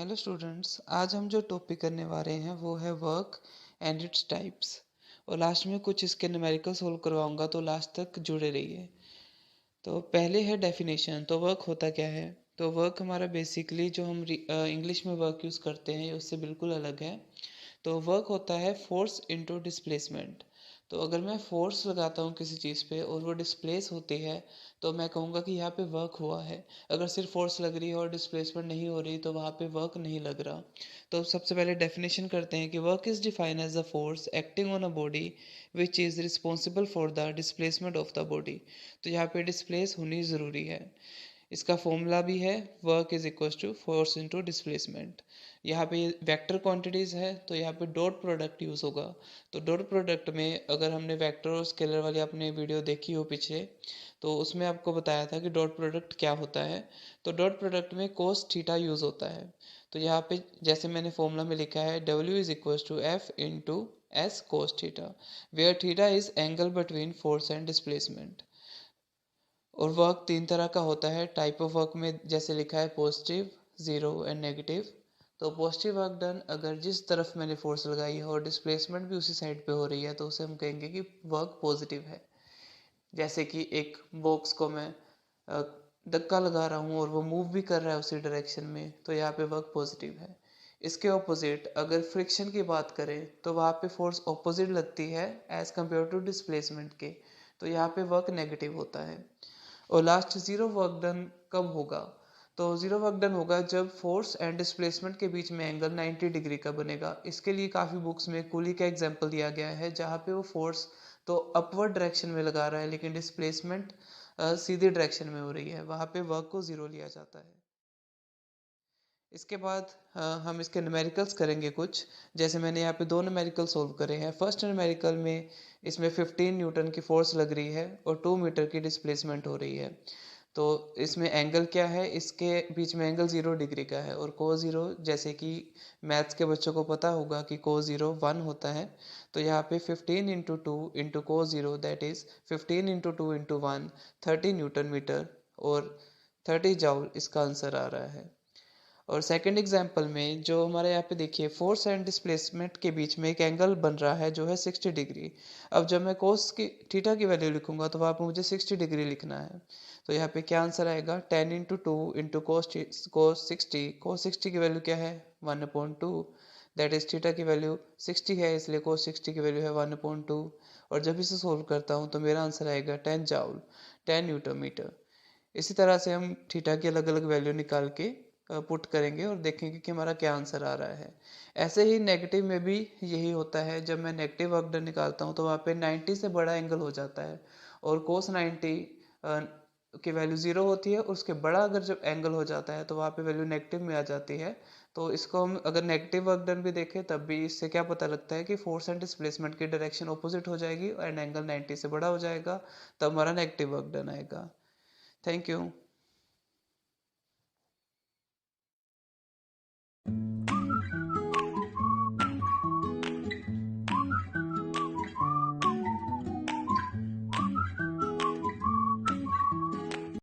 Hello students, आज हम जो टॉपिक करने वाले हैं वो है वर्क एंड इट्स टाइप्स। और लास्ट में कुछ इसके न्यूमेरिकल सोल्व करवाऊंगा, तो लास्ट तक जुड़े रहिए। तो पहले है डेफिनेशन। तो वर्क होता क्या है? तो वर्क हमारा बेसिकली जो हम इंग्लिश में वर्क यूज़ करते हैं उससे बिल्कुल अलग है। तो वर्क होता है फोर्स इनटू डिस्प्लेसमेंट। तो अगर मैं फोर्स लगाता हूँ किसी चीज़ पे और वो डिस्प्लेस होती है, तो मैं कहूँगा कि यहाँ पे वर्क हुआ है। अगर सिर्फ फोर्स लग रही है और डिस्प्लेसमेंट नहीं हो रही, तो वहाँ पे वर्क नहीं लग रहा। तो सबसे पहले डेफिनेशन करते हैं कि work is defined as the force acting on a body which is responsible for the displacement of the body. तो यहाँ पे डिस्प्लेस होनी ज़रूरी है। इसका फॉर्मूला भी है, work is equal to force into displacement. यहाँ पे वेक्टर क्वांटिटीज है, तो यहाँ पे डॉट प्रोडक्ट यूज़ होगा। तो डॉट प्रोडक्ट में अगर हमने वेक्टर और स्केलर वाली आपने वीडियो देखी हो पीछे, तो उसमें आपको बताया था कि डॉट प्रोडक्ट क्या होता है। तो डॉट प्रोडक्ट में कोस थीटा यूज़ होता है। तो यहाँ पे जैसे मैंने फॉर्मूला में लिखा है, W is equal to F into S cos theta, where theta is angle between force and displacement. और वर्क तीन तरह का होता है टाइप ऑफ वर्क में, जैसे लिखा है पॉजिटिव, ज़ीरो एंड नेगेटिव। तो पॉजिटिव वर्क डन अगर जिस तरफ मैंने फोर्स लगाई है और डिस्प्लेसमेंट भी उसी साइड पे हो रही है, तो उसे हम कहेंगे कि वर्क पॉजिटिव है। जैसे कि एक बॉक्स को मैं अ, धक्का लगा रहा हूँ और वो मूव भी कर रहा है उसी डायरेक्शन में, तो यहाँ पे वर्क पॉजिटिव है। इसके ऑपोजिट अगर फ्रिक्शन की बात करें, तो वहाँ पे फोर्स ऑपोजिट लगती है एज कम्पेयर टू डिस्प्लेसमेंट के, तो यहाँ पे वर्क नेगेटिव होता है। और लास्ट जीरो वर्क डन कब होगा? तो जीरो वर्क डन होगा जब फोर्स एंड डिस्प्लेसमेंट के बीच में एंगल 90 डिग्री का बनेगा। इसके लिए काफ़ी बुक्स में कूली का एग्जांपल दिया गया है, जहाँ पे वो फोर्स तो अपवर्ड डायरेक्शन में लगा रहा है लेकिन डिस्प्लेसमेंट सीधी डायरेक्शन में हो रही है, वहाँ पे वर्क को ज़ीरो लिया जाता है। इसके बाद हम इसके न्यूमेरिकल्स करेंगे कुछ। जैसे मैंने यहाँ पे दो न्यूमेरिकल सोल्व करे हैं। फर्स्ट न्यूमेरिकल में इसमें 15 न्यूटन की फोर्स लग रही है और 2 मीटर की डिस्प्लेसमेंट हो रही है। तो इसमें एंगल क्या है? इसके बीच में एंगल 0 डिग्री का है। और को ज़ीरो, जैसे कि मैथ्स के बच्चों को पता होगा कि को ज़ीरो 1 होता है। तो यहाँ पे 15 into two into cos zero, that is 15 into two into one, 30 newton metre और 30 जाउल इसका आंसर आ रहा है। और सेकंड एग्जांपल में जो हमारे यहाँ पे देखिए, फोर्स एंड डिस्प्लेसमेंट के बीच में एक एंगल बन रहा है जो है 60 डिग्री। अब जब मैं कोस की थीटा की वैल्यू लिखूंगा, तो वहाँ पे मुझे 60 डिग्री लिखना है। तो यहाँ पे क्या आंसर आएगा? 10 into two into cos sixty की वैल्यू क्या है? 1/2। दैट इज थीटा की वैल्यू 60 है, इसलिए कोस 60 की वैल्यू है 1/2। और जब इसे सोल्व करता हूँ तो मेरा आंसर आएगा 10 जाउल, 10 न्यूटन मीटर। इसी तरह से हम थीटा की अलग अलग वैल्यू निकाल के पुट करेंगे और देखेंगे कि हमारा क्या आंसर आ रहा है। ऐसे ही नेगेटिव में भी यही होता है। जब मैं नेगेटिव वर्क डन निकालता हूँ, तो वहाँ पे 90 से बड़ा एंगल हो जाता है और कोस 90 की वैल्यू ज़ीरो होती है, और उसके बड़ा अगर जब एंगल हो जाता है, तो वहाँ पे वैल्यू नेगेटिव में आ जाती है। तो इसको हम अगर नेगेटिव वर्क डन भी देखें, तब भी इससे क्या पता लगता है कि फोर्स एंड डिस्प्लेसमेंट की डायरेक्शन ऑपोजिट हो जाएगी एंड एंगल 90 से बड़ा हो जाएगा, तब हमारा नेगेटिव वर्क डन आएगा। Thank you.